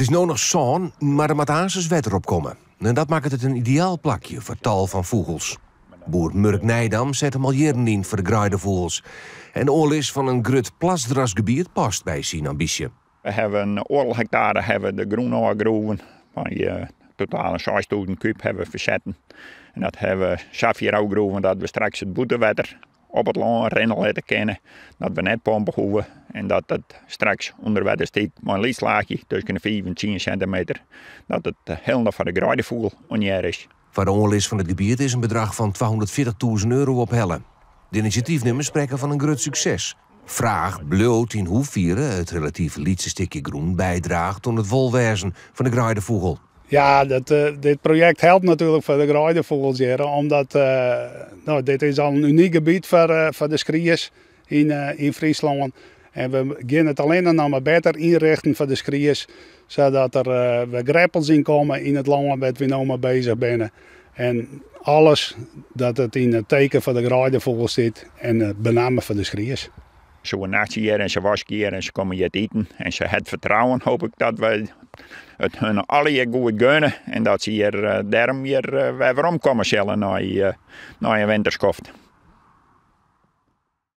is nu nog zon, maar er moet aanstes wetter opkomen. En dat maakt het een ideaal plakje voor tal van vogels. Boer Murk Nijdam zet hem al jaren in voor de graaidevogels. En de oorlis van een grut plasdrasgebied past bij zijn ambitie. We hebben een oorlog hectare de groenoorgroeven van je totale 6000 kub hebben we verzetten. En dat hebben we Xavier ook groeven dat we straks het boetewetter op het land rennen laten kennen. Dat we net pompen hoeven en dat het straks onder wetter staat met een lietslaagje tussen 5 en 10 centimeter. Dat het helemaal voor de graaidevogel onjaar is. Voor de oorlis van het gebied is een bedrag van €240.000 ophellen. De initiatiefnemers spreken van een groot succes. Vraag bloot in hoeverre het relatief lietse stukje groen bijdraagt aan het wolwezen van de graaidevogel. Ja, dit project helpt natuurlijk voor de graaidevogels hier, omdat dit is al een uniek gebied voor de schriers in Friesland. En we gaan het alleen nog maar beter inrichten voor de schriers, zodat er weer greppels in komen in het land waar we nu mee bezig zijn. En alles dat het in het teken van de graaidevogels zit en met name voor de schriers. Zo'n nachtje hier en ze was hier en ze komen hier eten. En ze het vertrouwen, hoop ik dat we het hun alle hier goed gunnen. En dat ze hier daarom weer omkomen zullen na je winterskoft.